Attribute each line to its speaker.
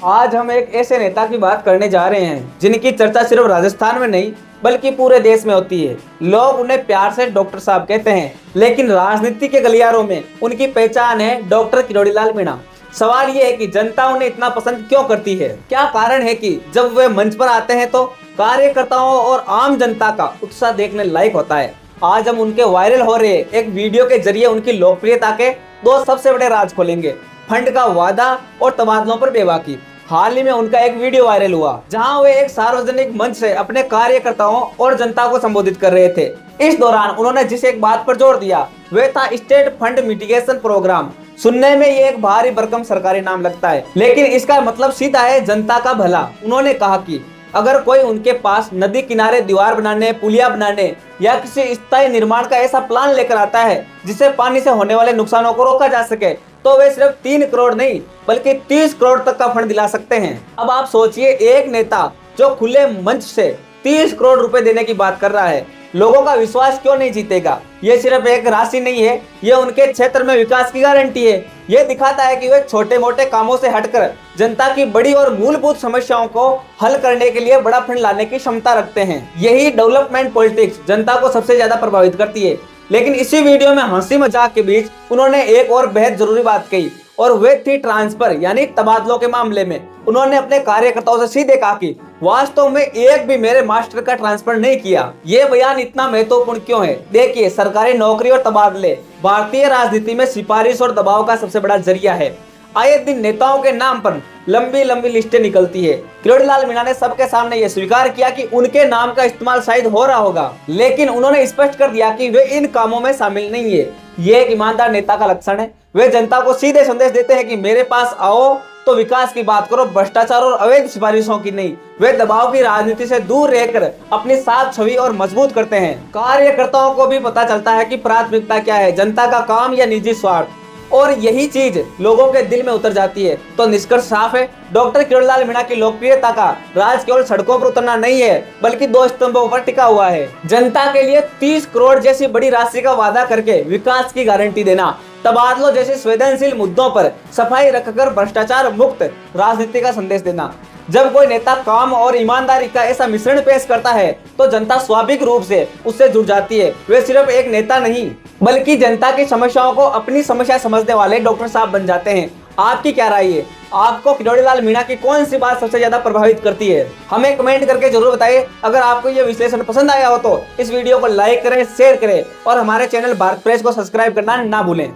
Speaker 1: आज हम एक ऐसे नेता की बात करने जा रहे हैं जिनकी चर्चा सिर्फ राजस्थान में नहीं बल्कि पूरे देश में होती है। लोग उन्हें प्यार से डॉक्टर साहब कहते हैं, लेकिन राजनीति के गलियारों में उनकी पहचान है डॉक्टर किरोड़ीलाल मीणा। सवाल ये है कि जनता उन्हें इतना पसंद क्यों करती है? क्या कारण है कि जब वे मंच पर आते हैं तो कार्यकर्ताओं और आम जनता का उत्साह देखने लायक होता है। आज हम उनके वायरल हो रहे एक वीडियो के जरिए उनकी लोकप्रियता के दो सबसे बड़े राज खोलेंगे, फंड का वादा और तबादलों पर बेबाकी। हाल ही में उनका एक वीडियो वायरल हुआ जहां वे एक सार्वजनिक मंच से अपने कार्यकर्ताओं और जनता को संबोधित कर रहे थे। इस दौरान उन्होंने जिस एक बात पर जोर दिया वे था स्टेट फंड मिटिगेशन प्रोग्राम। सुनने में ये एक भारी भरकम सरकारी नाम लगता है, लेकिन इसका मतलब सीधा है जनता का भला। उन्होंने कहा कि अगर कोई उनके पास नदी किनारे दीवार बनाने, पुलिया बनाने या किसी स्थायी निर्माण का ऐसा प्लान लेकर आता है जिससे पानी से होने वाले नुकसानों को रोका जा सके, तो वे सिर्फ 3 करोड़ नहीं बल्कि 30 करोड़ तक का फंड दिला सकते हैं। अब आप सोचिए, एक नेता जो खुले मंच से 30 करोड़ रुपए देने की बात कर रहा है, लोगों का विश्वास क्यों नहीं जीतेगा? ये सिर्फ एक राशि नहीं है, ये उनके क्षेत्र में विकास की गारंटी है। ये दिखाता है कि वे छोटे मोटे कामों से हटकर जनता की बड़ी और मूलभूत समस्याओं को हल करने के लिए बड़ा फंड लाने की क्षमता रखते हैं। यही डेवलपमेंट पॉलिटिक्स जनता को सबसे ज्यादा प्रभावित करती है। लेकिन इसी वीडियो में हंसी मजाक के बीच उन्होंने एक और बेहद जरूरी बात कही, और वे थी ट्रांसफर यानी तबादलों के मामले में। उन्होंने अपने कार्यकर्ताओं से सीधे कहा कि वास्तव में एक भी मेरे मास्टर का ट्रांसफर नहीं किया। ये बयान इतना महत्वपूर्ण क्यों है? देखिए, सरकारी नौकरी और तबादले भारतीय राजनीति में सिफारिश और दबाव का सबसे बड़ा जरिया है। आए दिन नेताओं के नाम पर लंबी लंबी लिस्टें निकलती है। किरोड़ीलाल मीणा ने सबके सामने यह स्वीकार किया कि उनके नाम का इस्तेमाल शायद हो रहा होगा, लेकिन उन्होंने स्पष्ट कर दिया कि वे इन कामों में शामिल नहीं है। ये एक ईमानदार नेता का लक्षण है। वे जनता को सीधे संदेश देते हैं कि मेरे पास आओ तो विकास की बात करो, भ्रष्टाचार और अवैध सिफारिशों की नहीं। वे दबाव की राजनीति से दूर रहकर अपनी साफ छवि और मजबूत करते हैं। कार्यकर्ताओं को भी पता चलता है कि प्राथमिकता क्या है, जनता का काम या निजी स्वार्थ, और यही चीज लोगों के दिल में उतर जाती है। तो निष्कर्ष साफ है, डॉक्टर किरोड़ीलाल मीणा की लोकप्रियता का राज केवल सड़कों पर उतरना नहीं है बल्कि 2 स्तंभों पर टिका हुआ है। जनता के लिए 30 करोड़ जैसी बड़ी राशि का वादा करके विकास की गारंटी देना, तबादलों जैसे संवेदनशील मुद्दों पर सफाई रखकर भ्रष्टाचार मुक्त राजनीति का संदेश देना। जब कोई नेता काम और ईमानदारी का ऐसा मिश्रण पेश करता है तो जनता स्वाभाविक रूप से उससे जुड़ जाती है। वे सिर्फ एक नेता नहीं बल्कि जनता की समस्याओं को अपनी समस्या समझने वाले डॉक्टर साहब बन जाते हैं। आपकी क्या राय है? आपको किरोड़ीलाल मीणा की कौन सी बात सबसे ज्यादा प्रभावित करती है? हमें कमेंट करके जरूर बताइए। अगर आपको ये विश्लेषण पसंद आया हो तो इस वीडियो को लाइक करें, शेयर करें और हमारे चैनल भारत प्रेस को सब्सक्राइब करना ना भूलें।